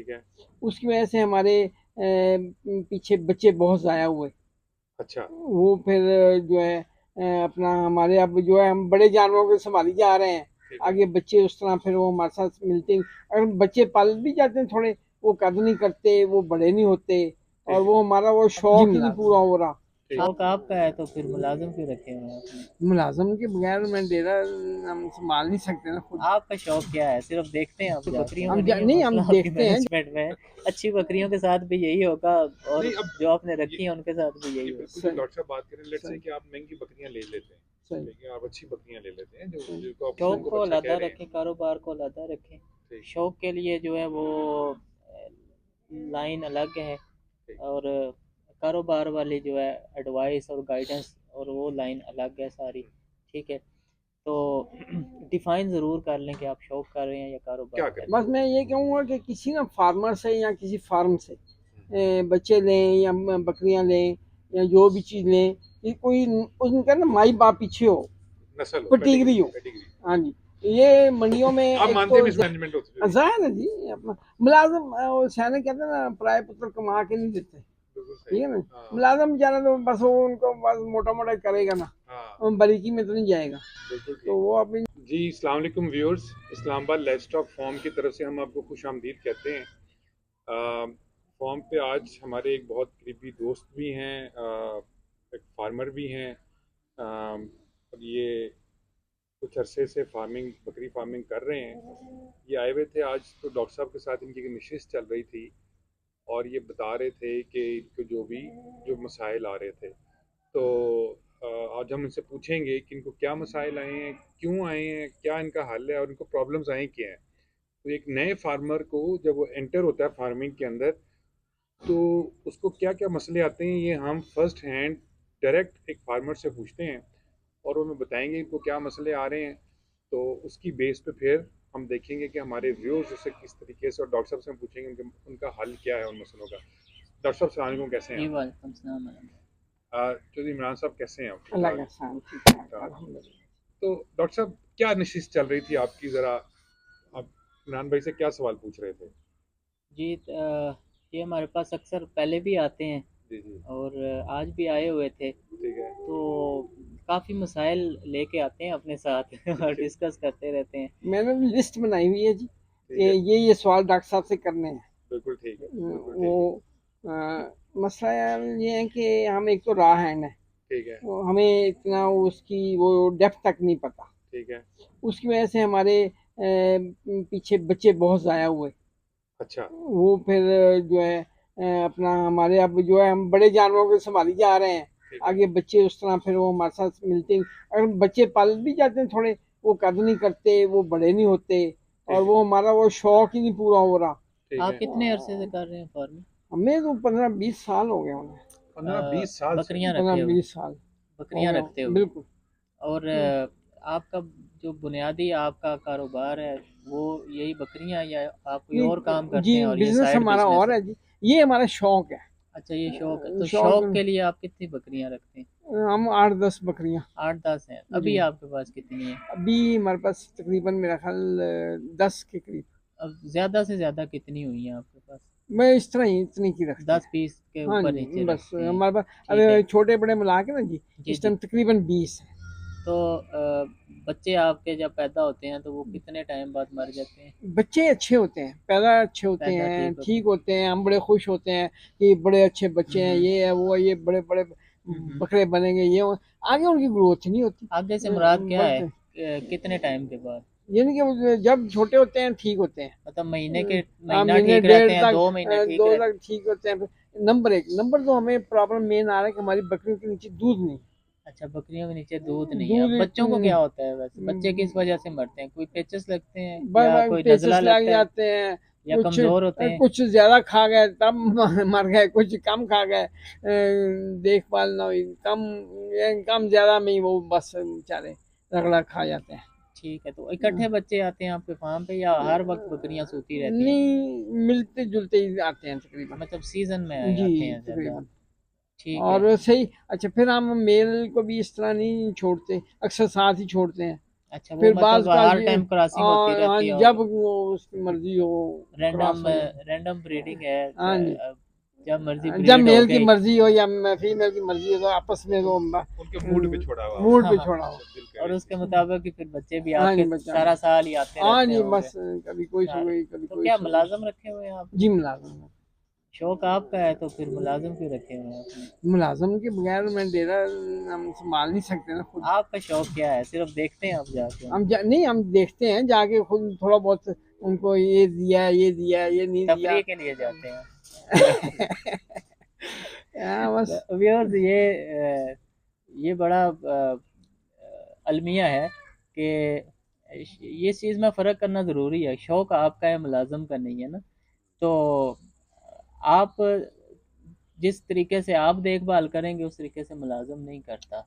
ठीक है। उसकी वजह से हमारे पीछे बच्चे बहुत ज़ाया हुए। अच्छा। वो फिर जो है अपना हमारे अब जो है हम बड़े जानवरों को संभाली जा रहे हैं। ठीक है। आगे बच्चे उस तरह फिर वो हमारे साथ मिलते नहीं। अगर बच्चे पाल भी जाते हैं थोड़े, वो कद नहीं करते, वो बड़े नहीं होते, और ठीक है। वो हमारा वो जी शौक ही नहीं मुलाजिम पूरा हो रहा। ठीक। शौक आपका है तो फिर मुलाजिम क्यों रखे हुए हैं आपने? मुलाजम के बगैर मैं डेरा हम संभाल नहीं सकते ना खुद। आपका शौक क्या है? सिर्फ देखते हैं आप बकरियों में हम नहीं है नहीं, हम मसला, आपकी देखते हैं। मैनेजमेंट में है। अच्छी बकरियों के साथ भी यही होगा और नहीं, अब जो आपने ये रखी है उनके साथ भी ये यही होगा। बिल्कुल जो सही डॉक्टर साहब बात करें, लेट्स से सही कि आप महंगी बकरियां ले लेते हैं, सही ठीक है, आप अच्छी बकरियां ले लेते हैं जो सही जिनको आप शौक जिनको को आप अच्छा कह अलहदा रहे हैं। रखें, कारोबार को अलहदा रखें। ठीक। शौक के लिए जो है वो लाइन अलग है, ठीक। और कारोबार वाली जो है एडवाइस और गाइडेंस और वो लाइन अलग है सारी। ठीक है, तो डिफाइन ज़रूर कर लें कि आप शौक कर रहे हैं या कारोबार क्या कर करें? रहे बस मैं ये कहूँगा कि किसी ना फार्मर से या किसी फार्म से हम्म, बच्चे लें या बकरियां लें या जो भी चीज़ लें, कि कोई उनका ना माई बाप पीछे हो, नस्ल हो, पटीगरी हो। पेडिग्री। हाँ जी, ये मंडियों में आप एक मानते तो हैं मिसमैनेजमेंट होती है? जाहिर है जी, अपना मुलाजम वो सियाने कहते हैं ना, पराए पुत्र कमा के नहीं देते। बिल्कुल सही। ठीक है ना, हाँ। मुलाजम बेचारा तो बस वो उनको बस मोटा मोटा करेगा ना, हाँ, वो बारीकी में तो नहीं जाएगा। बिल्कुल तो ठीक। वो अपनी जी, अस्सलाम वालेकुम व्यूअर्स, इस्लामाबाद लाइवस्टॉक फार्म की तरफ से हम आपको खुश आमदीद कहते हैं। फार्म पे आज हमारे एक बहुत करीबी दोस्त भी हैं, एक फार्मर भी हैं, और ये कुछ अरसे से बकरी फार्मिंग कर रहे हैं। ये आए हुए थे आज, तो डॉक्टर साहब के साथ इनकी एक नशिस्त चल रही थी और ये बता रहे थे कि इनको जो मसाइल आ रहे थे, तो आज हम इनसे पूछेंगे कि इनको क्या मसाइल आए हैं, क्यों आए हैं, क्या इनका हल है और इनको प्रॉब्लम्स आई क्या हैं। तो एक नए फार्मर को जब वो एंटर होता है फार्मिंग के अंदर, तो उसको क्या क्या मसले आते हैं, ये हम फर्स्ट हैंड डायरेक्ट एक फार्मर से पूछते हैं और वो हमें बताएंगे इनको क्या मसले आ रहे हैं। तो उसकी बेस पे फिर हम देखेंगे कि हमारे व्यूअर्स उसे किस तरीके से, और डॉक्टर साहब से हम पूछेंगे उनका हल क्या है उन मसलों का। डॉक्टर साहब सलाम अलैकुम, कैसे हैं जी आप? वालेकुम सलाम। चौधरी इमरान साहब कैसे हैं आप? ठीक अल्लाह ठाक? का एहसान, ठीक ठाक ठाक। अल्हम्दुलिल्लाह। तो डॉक्टर साहब क्या नशिस्त चल रही थी आपकी, ज़रा आप इमरान भाई से क्या सवाल पूछ रहे थे? जी ये हमारे पास अक्सर पहले भी आते हैं जी जी। और आज भी आए हुए थे, ठीक है। तो काफ़ी मसाइल लेके आते हैं अपने साथ और ठीक। डिस्कस करते रहते हैं। मैंने लिस्ट बनाई हुई है जी, ठीक कि है। ये सवाल डॉक्टर साहब से करने हैं। बिल्कुल ठीक है, बिल्कुल वो ठीक है। मसला यार ये है कि हम एक तो राह हैंड है, ठीक है। तो हमें इतना उसकी वो डेप्थ तक नहीं पता। ठीक है। उसकी वजह से हमारे पीछे बच्चे बहुत ज़ाया हुए। अच्छा। वो फिर जो है अपना हमारे अब जो है हम बड़े जानवरों को संभाली जा रहे हैं। ठीक है। आगे बच्चे उस तरह फिर वो हमारे साथ मिलते नहीं। अगर बच्चे पाल भी जाते हैं थोड़े, वो कद नहीं करते, वो बड़े नहीं होते, ठीक और है। वो हमारा वो शौक ही नहीं पूरा हो रहा। ठीक आप है। कितने अरसे से कर रहे हैं फार्मिंग? हमें तो 15-20 साल हो गए उन्हें। 15-20 साल से? बकरियां रखे पंद्रह हुए? बीस साल हो बकरियां गए, रखते हुए? बिल्कुल। और आपका जो बुनियादी आपका कारोबार है वो यही बकरियां, या आप कोई और काम नहीं करते जी, हैं और ये बिजनेस साइड हमारा बिजनेस और है? है जी, ये हमारा शौक है। अच्छा, ये शौक है। तो शौक, शौक के लिए आप कितनी बकरियां रखते हैं? हम 8-10 बकरियां। 8-10 हैं। अभी जी, आपके पास कितनी है? अभी हमारे पास तकरीबन मेरा ख्याल 10 के करीब। अब ज़्यादा से ज़्यादा कितनी हुई हैं आपके पास? मैं इस तरह ही इतनी की रखते हैं। 10-20 के हाँ ऊपर नीचे जी, बस रखते हैं? हमारे पास ठीक है। अरे छोटे बड़े मिला के ना जी, जी इस जी। टाइम तकरीबन 20 है। तो बच्चे आपके जब पैदा होते हैं तो वो कितने टाइम बाद मर जाते हैं? बच्चे अच्छे होते हैं, पैदा अच्छे होते पैदा हैं, ठीक होते ठीक हैं? होते हैं, हम बड़े खुश होते हैं कि बड़े अच्छे बच्चे हैं, हम्म ये है वो है, ये बड़े बड़े हम्म। बकरे बनेंगे, ये आगे उनकी ग्रोथ नहीं होती। आगे से मुराद क्या है? बढ़ते कितने टाइम के बाद? यानी कि वो जब छोटे होते हैं ठीक होते हैं। मतलब महीने के, हाँ, महीना महीने ठीक डेढ़ रहते हैं, तक, 2 महीने ठीक दो रहते तक ठीक होते हैं। फिर नंबर एक, नंबर दो, हमें प्रॉब्लम मेन आ रहा है कि हमारी बकरियों के नीचे दूध नहीं। हैं? अच्छा, बकरियों के नीचे दूध नहीं है। दूध अब बच्चों को नहीं, क्या होता है वैसे? बच्चे किस वजह से मरते हैं? कोई पेचस लगते हैं बस या कोई पेचेस नज़ला लग लगता है जाते हैं। या कुछ कमज़ोर होते हैं? कुछ ज्यादा खा गए तब मर गए, कुछ कम खा गए, देखभाल ना हुई, कम ज्यादा में ही वो बस बेचारे रगड़ा खा जाते हैं। ठीक है, तो इकट्ठे बच्चे आते हैं आपके फार्म पे या हर वक्त बकरियां सोती रहती हैं? नहीं, मिलते जुलते ही आते हैं तकरीबन। मतलब सीजन में जी, आते हैं ज़्यादा? तकरीबन। ठीक है। और सही, अच्छा फिर हम मेल को भी इस तरह नहीं छोड़ते, अक्सर साथ ही छोड़ते हैं। अच्छा, वो फिर बाज मतलब का हर ये टाइम क्रॉसिंग होती हाँ रहती जी, है जब और वो उसकी मर्जी हो क्रॉस रैंडम हो जाए। रैंडम ब्रीडिंग है, हाँ जी, जब मर्जी जब ब्रीड हो मेल की गई। मर्जी हो या फीमेल की मर्जी हो तो आपस में वो उनके मूड पे छोड़ा हुआ मूड होगा, पे हाँ, छोड़ा हो। जब दिल और करे उस उसके चीज़ मुताबिक ही फिर बच्चे भी हाँ जी, आपके बच्चा सारा साल ही आते हाँ रहते जी, होंगे बस कभी कोई सो सारे। गई, कभी तो कोई क्या सो गई। मुलाजम रखे हुए हैं आपने? जी मुलाजम, शौक आपका है तो फिर मुलाजम क्यों रखे हुए हैं आपने? मुलाजम के बगैर मैं डेरा हम संभाल नहीं सकते ना खुद। आपका शौक क्या है? सिर्फ देखते हैं आप जाके उनको? नहीं, हम देखते हैं जाके खुद थोड़ा बहुत, उनको ये दिया, ये दिया, ये नहीं दिया। तफरीह के लिए जाते हैं? हाँ, बस। व्यूअर्स, ये बड़ा अलमिया है कि ये चीज़ में फ़र्क करना ज़रूरी है। शौक आपका है, मुलाजम का नहीं है ना। तो आप जिस तरीके से आप देखभाल करेंगे उस तरीके से मुलाजम नहीं करता,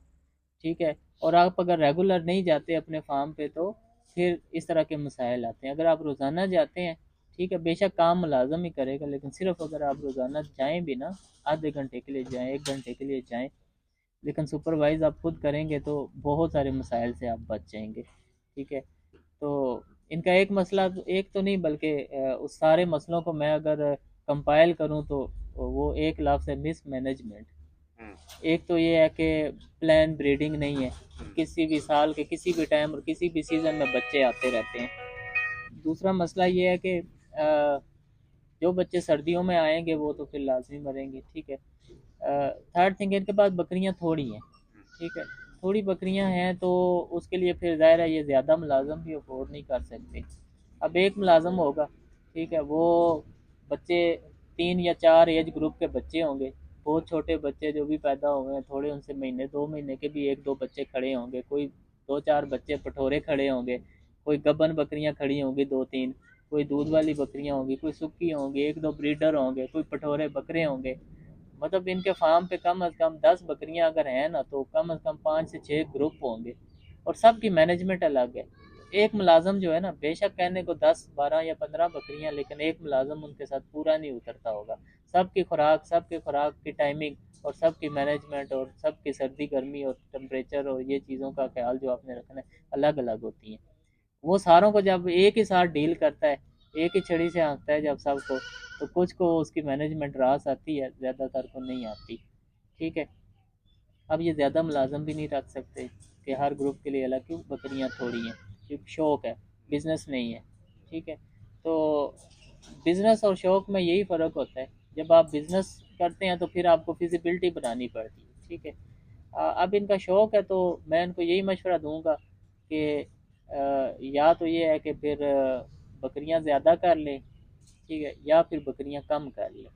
ठीक है। और आप अगर रेगुलर नहीं जाते अपने फार्म पे तो फिर इस तरह के मसाइल आते हैं। अगर आप रोज़ाना जाते हैं, ठीक है, बेशक काम मुलाजम ही करेगा, लेकिन सिर्फ अगर आप रोज़ाना जाएं भी ना, आधे घंटे के लिए जाएं, 1 घंटे के लिए जाएं, लेकिन सुपरवाइज आप खुद करेंगे तो बहुत सारे मसाइल से आप बच जाएंगे, ठीक है। तो इनका एक मसला एक तो नहीं बल्कि उस सारे मसलों को मैं अगर कंपाइल करूं तो वो एक लफ्ज़ है, मिस मैनेजमेंट। हम्म, एक तो ये है कि प्लान ब्रीडिंग नहीं है, हम्म, किसी भी साल के किसी भी टाइम और किसी भी सीज़न में बच्चे आते रहते हैं। दूसरा मसला ये है कि जो बच्चे सर्दियों में आएंगे वो तो फिर लाजमी मरेंगे, ठीक है। थर्ड थिंग, इनके पास बकरियां थोड़ी हैं, ठीक है। थोड़ी बकरियां हैं तो उसके लिए फिर ज़ाहिर है ये ज़्यादा मुलाजम भी अफोर्ड नहीं कर सकते। अब एक मुलाजम होगा, ठीक है, वो बच्चे 3 या 4 एज ग्रुप के बच्चे होंगे, बहुत छोटे बच्चे जो भी पैदा हुए हैं, थोड़े उनसे महीने 2 महीने के भी 1-2 बच्चे खड़े होंगे, कोई 2-4 बच्चे पठोरे खड़े होंगे, कोई गबन बकरियां खड़ी होंगी 2-3, कोई दूध वाली बकरियां होंगी, कोई सुक्की होंगी, 1-2 ब्रीडर होंगे, कोई पठोरे बकरे होंगे। मतलब इनके फार्म पे कम से कम 10 बकरियां अगर हैं ना तो कम से कम 5 से 6 ग्रुप होंगे, और सबकी मैनेजमेंट अलग है। एक मुलाजम जो है ना, बेशक कहने को 10, 12 या 15 बकरियां, लेकिन एक मुलाजम उनके साथ पूरा नहीं उतरता होगा। सबकी खुराक की टाइमिंग और सबकी मैनेजमेंट और सबकी सर्दी गर्मी और टेम्परेचर और ये चीज़ों का ख्याल जो आपने रखना है अलग अलग होती हैं। वो सारों को जब एक ही साथ डील करता है, एक ही छड़ी से हाँकता है जब सबको, तो कुछ को उसकी मैनेजमेंट रास आती है, ज़्यादातर को नहीं आती, ठीक है। अब ये ज़्यादा मुलाजम भी नहीं रख सकते कि हर ग्रुप के लिए अलग, क्यों बकरियाँ थोड़ी हैं, क्योंकि शौक है, बिज़नेस नहीं है, ठीक है। तो बिज़नेस और शौक में यही फ़र्क होता है। जब आप बिज़नेस करते हैं तो फिर आपको फिजिबिलिटी बनानी पड़ती है, ठीक है। अब इनका शौक है तो मैं इनको यही मशवरा दूंगा कि या तो ये है कि फिर बकरियां ज़्यादा कर लें, ठीक है, या फिर बकरियां कम कर लें,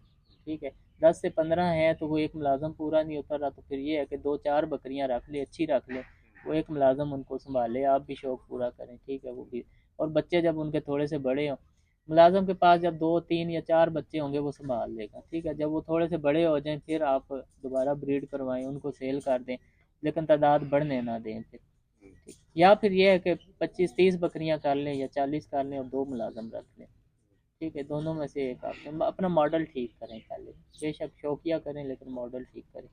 ठीक है। 10 से 15 हैं तो वो एक मुलाजम पूरा नहीं उतर रहा, तो फिर ये है कि 2-4 बकरियां रख ले, अच्छी रख ले, वो एक मुलाजम उनको संभाले, आप भी शौक पूरा करें, ठीक है, वो भी। और बच्चे जब उनके थोड़े से बड़े हों, मुलाजम के पास जब 2-3 या 4 बच्चे होंगे वो संभाल लेगा, ठीक है। जब वो थोड़े से बड़े हो जाएं फिर आप दोबारा ब्रीड करवाएं, उनको सेल कर दें, लेकिन तादाद बढ़ने ना दें फिर, ठीक। या फिर ये है कि 25-30 बकरियां कर लें या 40 कर लें और 2 मुलाजम रख लें, ठीक है। दोनों में से एक आप अपना मॉडल ठीक करें पहले, बेशक शौकिया करें लेकिन मॉडल ठीक करें।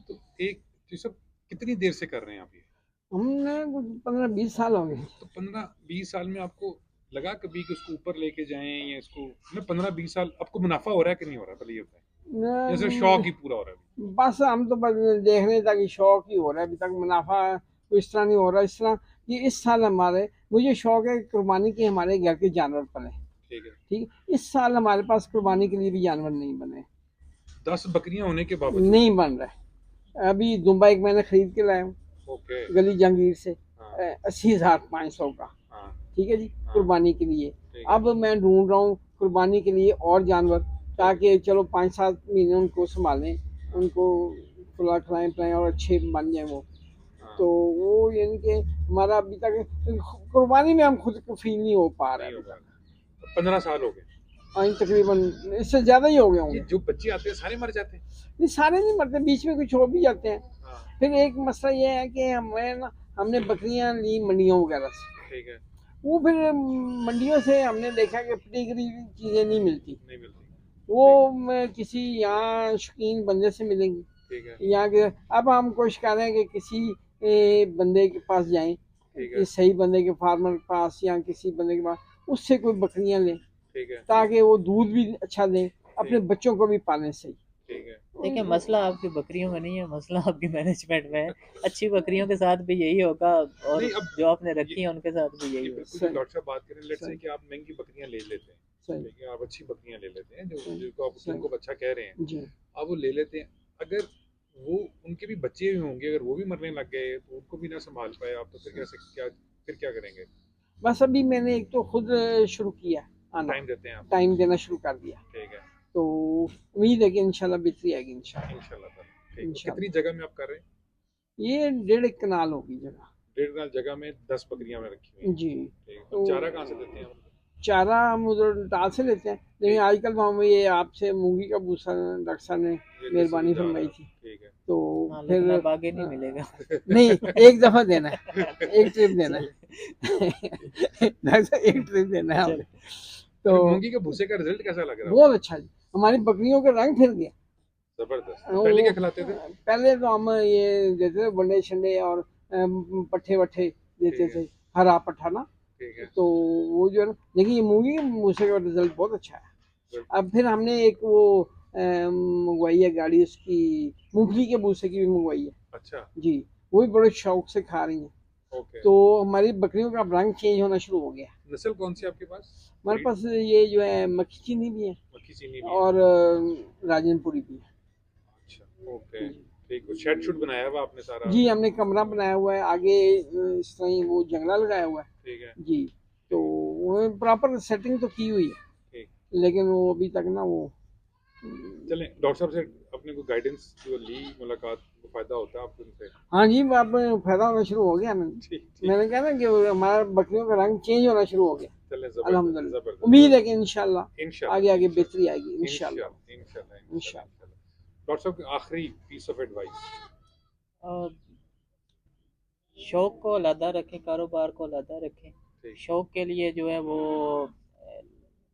तो एक ये सब कितनी देर से कर रहे हैं आप ये? हमने कुछ 15-20 साल हो गए। तो 15-20 साल में आपको लगा कभी कि उसको ऊपर लेके जाएं या इसको, मतलब 15-20 साल आपको मुनाफा हो रहा है कि नहीं हो रहा, पहले ये बताएं, या सिर्फ शौक ही पूरा हो रहा है अभी? बस हम तो बस देखने तक ही शौक ही हो रहा है, अभी तक मुनाफा तो इस तरह नहीं हो रहा। इस तरह कि इस साल हमारे, मुझे शौक है कुर्बानी की, हमारे घर के जानवर पले, ठीक है। ठीक। इस साल हमारे पास कुर्बानी के लिए भी जानवर नहीं बने, 10 बकरियां होने के बावजूद? नहीं बन रहे। अभी दुम्बा एक मैंने खरीद के लाया हूँ ओके। गली जहांगीर से, हाँ 80,500 का, हाँ ठीक है जी, हाँ, कुर्बानी के लिए। ठीक है। अब मैं ढूंढ रहा हूँ कुर्बानी के लिए और जानवर, ताकि चलो 5-7 महीने उनको संभालें, हाँ उनको खुला खिलाएं पिलाएं और अच्छे बन जाए वो। हाँ, तो वो यानी कि हमारा अभी तक कुर्बानी में हम खुद को फील नहीं हो पा रहे नहीं अभी होगा। तक। तो 15 साल हो गए। हाँ, तकरीबन इससे ज़्यादा ही हो गए ये होंगे। जो बच्चे आते हैं सारे मर जाते हैं? नहीं, सारे नहीं मरते, बीच में कुछ हो भी जाते हैं। हाँ, फिर एक मसला ये है कि हमने बकरियां ली मंडियों वगैरह से, ठीक है। वो फिर मंडियों से हमने देखा कि पेडिग्री चीज़ें नहीं मिलती। नहीं मिलती। वो ठीक, किसी यहाँ शौकीन बंदे से मिलेंगी, ठीक है। यहाँ के। अब हम कोशिश कर रहे हैं कि किसी बंदे के पास जाएं, ठीक है कि सही बंदे के फार्मर के पास या किसी बंदे के पास उससे कोई बकरियां लें, ठीक है ताकि वो दूध भी अच्छा दें, अपने बच्चों को भी पालें सही। ठीक है देखिए मसला आपकी बकरियों में नहीं है, मसला आपकी मैनेजमेंट में है। अच्छी बकरियों के साथ भी यही होगा और नहीं अब जो आपने ये रखी है उनके साथ भी यही ये होगा। बिल्कुल जो सही डॉक्टर साहब बात करें, लेट्स से सही कि आप महंगी बकरियां ले लेते हैं, सही ठीक है, आप अच्छी बकरियां ले लेते हैं जो सही जिनको आप जिनको सही अच्छा कह रहे हैं, जी। आप वो ले लेते हैं। अगर वो उनके भी बच्चे भी होंगे, अगर वो भी मरने लग गए तो उनको भी ना संभाल पाए आप, तो फिर कैसे क्या करेंगे? बस अभी मैंने एक तो खुद शुरू किया आना, टाइम देते हैं आप? टाइम देना शुरू कर दिया, ठीक है तो उम्मीद है कि इंशाल्लाह बेहतरी आएगी इंशाल्लाह। इंशाल्लाह ताला। ठीक है, कितनी इंशाल्लाह जगह में आप कर रहे हैं? ये 1.5 कनाल होगी जगह। 1.5 जगह में 10 बकरियां में रखी हुई हैं। जी। ठीक है, तो और चारा कहाँ से देते हैं आप? चारा हम उधर डाल से लेते हैं, लेकिन ठीक, आजकल तो हम ये आपसे मूंगी का भूसा डॉक्टर साहब ने ये देसी मेहरबानी जा रहा फरमाई है। थी, ठीक है तो हाँ फिर लेकिन अब आगे नहीं मिलेगा। नहीं, एक दफा देना है, एक ट्रिप देना है। डॉक्टर साहब एक ट्रिप देना है चल हमें। तो अरे मूंगी के भूसे का रिजल्ट कैसा लग रहा है? बहुत अच्छा जी, हमारी बकरियों का रंग फिर गया। जबरदस्त। तो पहले वो क्या खिलाते थे? पहले तो हम ये देते थे वनडे शंडे और पट्ठे वट्ठे देते ठीक है थे, हरा पट्ठा ना। ठीक है तो वो जो है ना, लेकिन ये मूंगी के भूसे का रिजल्ट बहुत अच्छा है। बिल्कुल। अब फिर हमने एक वो मंगवाई है गाड़ी, उसकी मूंगफली के भूसे की भी मंगवाई है अच्छा जी, वो भी बड़े शौक से खा रही हैं। ओके। तो हमारी बकरियों का अब रंग चेंज होना शुरू हो गया। नस्ल कौन सी है आपके पास? हमारे ब्रीड? पास ये जो है मक्खी चीनी भी है मक्खी चीनी भी है। और राजनपुरी भी है अच्छा ओके। जी। ठीक है, शेड शुड बनाया हुआ आपने सारा? जी हमने कमरा बनाया हुआ है आगे, इस तरह ही वो जंगला लगाया हुआ है ठीक है जी। तो वो प्रॉपर सेटिंग तो की हुई है, ठीक। लेकिन वो अभी तक ना वो चलें, डॉक्टर साहब से अपने को गाइडेंस जो ली, मुलाकात को फायदा होता है आपको उनसे? हाँ जी, अब फायदा होना शुरू हो गया ना। ठीक ठीक। मैंने कहा ना कि हमारा बकरियों का रंग चेंज होना शुरू हो गया चलें, जबरदस्त अल्हम्दुलिल्लाह। जबरदस्त उम्मीद है कि इंशाल्लाह इंशाल्लाह आगे आगे इंशाल्लाह बेहतरी आएगी इंशाल्लाह इंशाल्लाह इंशाल्लाह इंशाल्लाह इंशाल्लाह। इंशाल्लाह। डॉक्टर साहब की आखिरी पीस ऑफ एडवाइस? और शौक को अलहदा रखें, कारोबार को अलहदा रखें। ठीक शौक के लिए जो है वो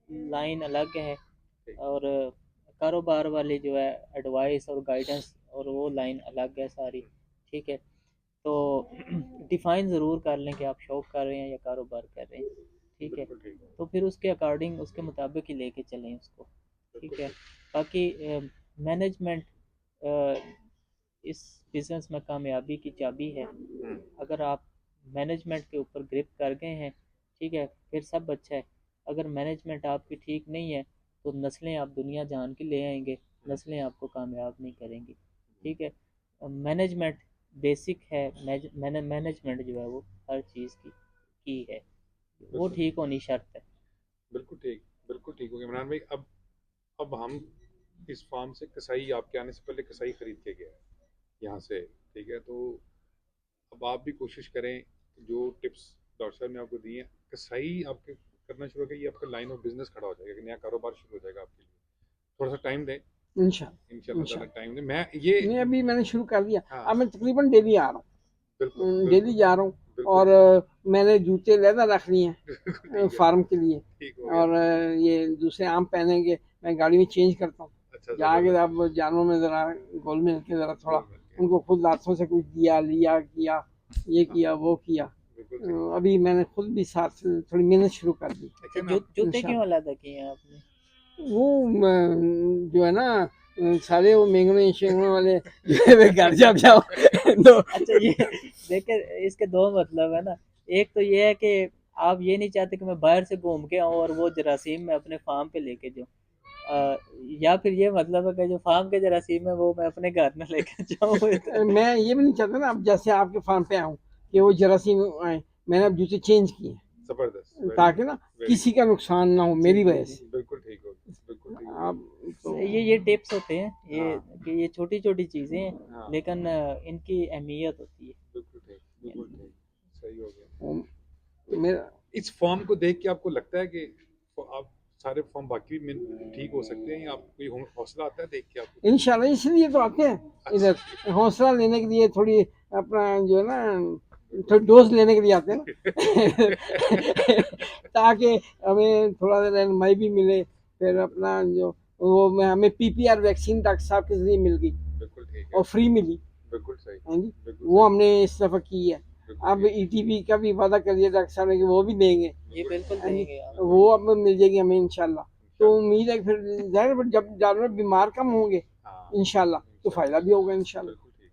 लाइन अलग है, ठीक और कारोबार वाली जो है एडवाइस और गाइडेंस और वो लाइन अलग है सारी। ठीक है, तो डिफ़ाइन ज़रूर कर लें कि आप शौक कर रहे हैं या कारोबार कर रहे हैं। ठीक है, बिल्कुल ठीक है तो फिर उसके अकॉर्डिंग उसके मुताबिक ही लेके चलें उसको। ठीक है, बाकी मैनेजमेंट इस बिज़नेस में कामयाबी की चाबी है। अगर आप मैनेजमेंट के ऊपर ग्रिप कर गए हैं, ठीक है, फिर सब अच्छा है। अगर मैनेजमेंट आपकी ठीक नहीं है तो नस्लें आप दुनिया जान के ले आएंगे, नस्लें आपको कामयाब नहीं करेंगी। ठीक है, मैनेजमेंट बेसिक है, मैनेजमेंट जो है वो हर चीज़ की है, वो बिल्कुल ठीक होनी शर्त है। बिल्कुल ठीक हो गया इमरान भाई। अब हम इस फार्म से कसाई आपके आने से पहले कसाई खरीद के गया है यहाँ से, ठीक है, तो अब आप भी कोशिश करें कि जो टिप्स डॉक्टर साहब ने आपको दी हैं, कसाई आपके करना शुरू करिए, आपका लाइन ऑफ बिजनेस खड़ा हो जाएगा, एक नया कारोबार शुरू हो जाएगा आपके लिए। थोड़ा सा टाइम दें, इंशाल्लाह इंशाल्लाह ताला इंशाल्लाह। टाइम दें। मैं ये नहीं अभी मैंने शुरू कर दिया, हाँ अब मैं तकरीबन डेली आ रहा बिल्कुल हूँ, डेली बिल्कुल जा रहा हूँ। बिल्कुल और मैंने जूते लेदर रख लिए हैं बिल्कुल ठीक है, फार्म के लिए, ठीक हो गया। और ये दूसरे आम पहनेंगे, मैं गाड़ी में चेंज करता हूँ अच्छा जाके। जबरदस्त। अब जानवरों में ज़रा घुल मिल के ज़रा थोड़ा गोल मिल के उनको खुद हाथों से कुछ दिया लिया किया, ये हाँ किया वो किया। बिल्कुल सही। अभी मैंने खुद भी साथ थोड़ी मेहनत शुरू कर दी देखिए अच्छा, ना जूते क्यों इंशाल्लाह। अलग किए हैं आपने? वो जो है ना, सारे वो मेंगने शेंगने वाले जो है वे घर जब जाओ तो अच्छा ये देखे, इसके दो मतलब है ना। एक तो ये है कि आप ये नहीं चाहते कि मैं बाहर से घूम के आऊँ और वो जरासीम मैं अपने फार्म पे लेके जाऊँ, या फिर ये मतलब है कि जो फार्म के जरासीम है वो मैं अपने घर में लेके जाऊँ। मैं ये भी नहीं चाहता ना, अब जैसे आपके फार्म पे आऊँ कि वो जरासीम आए, मैंने अब जूते चेंज किए जबरदस्त, ताकि ना किसी का नुकसान ना हो जी मेरी जी वजह जी, से। बिल्कुल ठीक हो गया, बिल्कुल ठीक हो अब तो ये टिप्स होते हैं ये, हाँ कि ये छोटी छोटी चीज़ें हैं हाँ लेकिन इनकी अहमियत होती है। बिल्कुल ठीक सही हो गया। वो तो मेरा इस फॉर्म को देख के आपको लगता है कि आप सारे फॉर्म बाकी भी ठीक हो सकते हैं, या आपको कोई हौसला आता है देख के आपको? इंशाल्लाह इसलिए तो आते हैं अच्छा इधर, हौसला लेने के लिए, थोड़ी अपना जो है ना थोड़ी डोज लेने के लिए आते हैं ना ताकि हमें थोड़ा रहनुमाई भी मिले। फिर अपना जो वो हमें पीपीआर वैक्सीन डॉक्टर साहब के जरिए मिल गई बिल्कुल ठीक है, और फ्री मिली। बिल्कुल सही, हाँ जी, बिल्कुल वो सही, हमने इस दफ़ा की है। बिल्कुल अब ठीक। ईटीवी का भी वादा कर दिया डॉक्टर साहब ने कि वो भी देंगे, ये बिल्कुल हाँ जी, देंगे आप। वो अब मिल जाएगी हमें इंशाल्लाह। तो इंशाल्लाह। उम्मीद है कि फिर ज़ाहिर है जब जानवर बीमार कम होंगे हाँ, इंशाल्लाह तो इंशाल्लाह। फ़ायदा भी होगा इंशाल्लाह। बिल्कुल ठीक।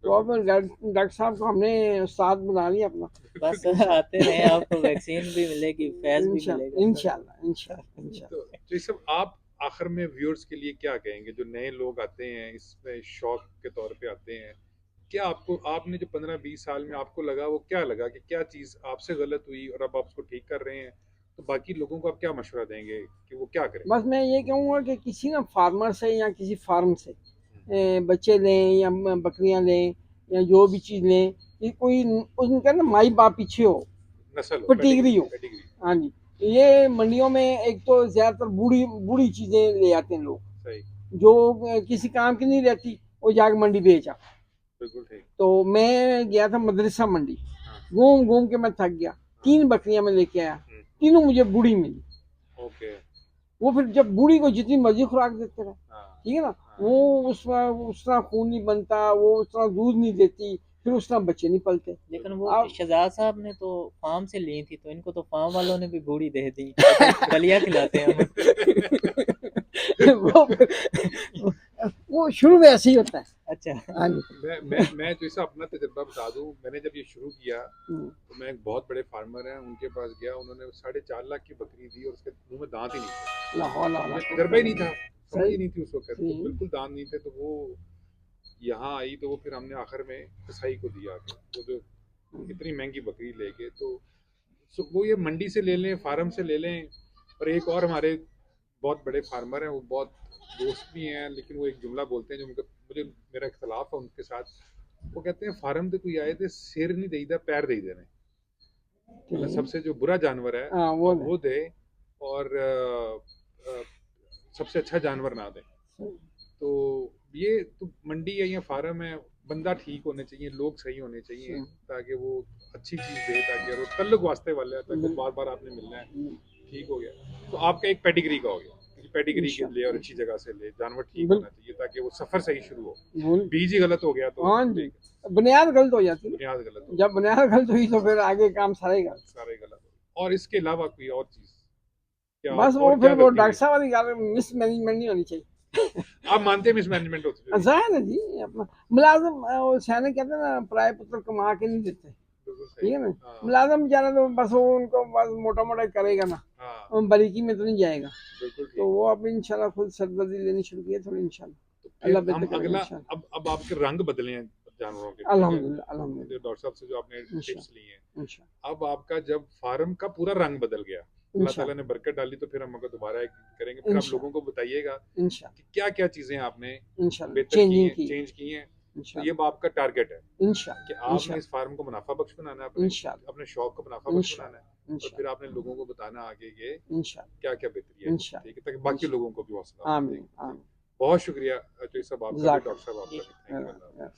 तो अब बिल्कुल ठीक। डॉक्टर साहब को हमने उस्ताद बना लिया अपना बस इंशाल्लाह। आते रहें, आपको वैक्सीन भी मिलेगी, फैज़ भी मिलेगा। इंशाल्लाह इंशाल्लाह इंशाल्लाह। तो ये सब आप आखिर में व्यूअर्स के लिए क्या कहेंगे जो नए लोग आते हैं इसमें शौक के तौर पे आते हैं? क्या आपको आपने जो 15-20 साल में आपको लगा वो क्या लगा कि क्या चीज़ आपसे गलत हुई और अब आप उसको ठीक कर रहे हैं? तो बाकी लोगों को आप क्या मशवरा देंगे कि वो क्या करें? बस मैं ये कहूँगा कि किसी ना फार्मर से या किसी फार्म से हम्म, बच्चे लें या बकरियां लें या जो भी चीज़ लें, ये कोई उनका ना माई बाप पीछे हो, नस्ल हो, पेडिग्री पेडिग्री हो। पेडिग्री। हाँ जी, ये मंडियों में एक तो ज़्यादातर बूढ़ी बूढ़ी चीज़ें ले आते हैं लोग, सही। जो किसी काम की नहीं रहती, वो जाके मंडी बेचा। बिल्कुल ठीक। तो मैं गया था मदरसा मंडी, हाँ, घूम घूम के मैं थक गया। हाँ। 3 बकरियां मैं लेके आया, हुँ, तीनों मुझे बूढ़ी मिली। ओके। वो फिर जब बूढ़ी को जितनी मर्जी खुराक देते रहे, हाँ, ठीक है ना, हाँ। वो उस तरह खून नहीं बनता, वो उस तरह दूध नहीं देती, फिर उस तरह बच्चे नहीं पलते। लेकिन वो अब शहजाद साहब ने तो फार्म से ली थी, तो इनको तो फार्म वालों ने भी बूढ़ी दे दी। कहते हैं दलिया खिलाते हैं हम। वो वो शुरू में ऐसे ही होता है। अच्छा। हाँ जी। मैं तो इसे अपना तजुर्बा बता दूं, मैंने जब ये शुरू किया हम्म, तो मैं एक बहुत बड़े फार्मर हैं उनके पास गया, उन्होंने 4.5 लाख की बकरी दी और उसके मुंह में दांत ही नहीं थे। लाहौल वाला मुझे तजुर्बा ही नहीं था, समझ सही ही नहीं थी उस वक्त, तो सही। बिल्कुल दांत नहीं थे। तो वो यहाँ आई तो वो फिर हमने आखिर में कसाई को दिया कि वो जो इतनी महंगी बकरी लेके तो वो ये मंडी से ले लें, फार्म से ले लें। और एक और हमारे बहुत बड़े फार्मर हैं, वो बहुत दोस्त भी हैं, लेकिन वो एक जुमला बोलते हैं जो मुझे मेरा इख्तलाफ है उनके साथ। वो कहते हैं फार्म ते कोई आए थे सिर नहीं देईदा पैर दे देने, मतलब ठीक। सबसे जो बुरा जानवर है हाँ वो है। वो दे और सबसे अच्छा जानवर ना दे। तो ये तो मंडी है या फार्म है, बंदा ठीक होने चाहिए, लोग सही होने चाहिए ताकि वो अच्छी चीज़ दे, ताकि अगर वो तल्लुक वास्ते वाले हैं ताकि बार बार आपने मिलना है। ठीक हो गया तो आपका एक पेडिग्री का हो गया कि पेडिग्री के ले और अच्छी इंशाल्लाह जगह से ले, जानवर ठीक बिल्कुल। होना चाहिए ताकि वो सफ़र सही शुरू हो। बोल बीज ही गलत हो गया तो हाँ जी, ठीक है, बुनियाद गलत हो जाती है। बुनियाद गलत हो जब बुनियाद गलत हुई तो फिर आगे काम सारा ही गई, गलत। सारे गलत हो गए। और इसके अलावा कोई और चीज़ क्या बस वो और फिर क्या वो गलती डॉक्टर हुई? साहब वाली गाल मिस मैनेजमेंट नहीं होनी चाहिए। आप मानते हैं मिसमैनेजमेंट होती हुई? जाहिर है जी, अपना मुलाजिम वो सियाने कहते हैं ना, पराए पुत्र कमा के नहीं देते, बिल्कुल सही। ठीक है ना। हाँ, मुलाजिम बेचारा तो बस वो उनको बस मोटा मोटा करेगा ना, हाँ, वो बारीकी में तो नहीं जाएगा। बिल्कुल तो ठीक। वो अब इंशाल्लाह खुद सरदर्दी लेनी शुरू की है थोड़ी तो इंशाल्लाह, फिर अल्लाह हम बेहतर करेगा अगला इंशाल्लाह। अब आपके रंग बदले हैं जानवरों के, ठीक है? अल्हम्दुलिल्लाह जो अल्हम्दुलिल्लाह डॉक्टर साहब से जो आपने टिप्स इंशाल्लाह ली हैं, इंशाल्लाह अब आपका जब फार्म का पूरा रंग बदल गया, अल्लाह ताला ने इंशाल्लाह बरकत डाली, तो फिर हम अगर दोबारा एक करेंगे, फिर आप लोगों इंशाल्लाह को बताइएगा इंशाल्लाह कि क्या क्या चीज़ें आपने इंशाल्लाह बेहतर की चेंजिंग हैं, की चेंज की हैं। तो ये इंशाल्लाह अब आपका टारगेट है कि इंशाल्लाह आपने इस इंशाल्लाह फार्म को मुनाफा बख्श बनाना है, अपने इंशाल्लाह अपने शौक को मुनाफा बख्श बनाना है, इंशाल्लाह और फिर इंशाल्लाह आपने लोगों को बताना आगे ये इंशाल्लाह क्या क्या बेहतरी है इसमें, ठीक है, ताकि इंशाल्लाह बाकी इंशाल्लाह लोगों को भी हौसला हो। ठीक आमीन ठीक। आमीन बहुत शुक्रिया तो ये सब आपका भी, जज़ाक डॉक्टर साहब आपका भी, थैंक यू। अल्लाह।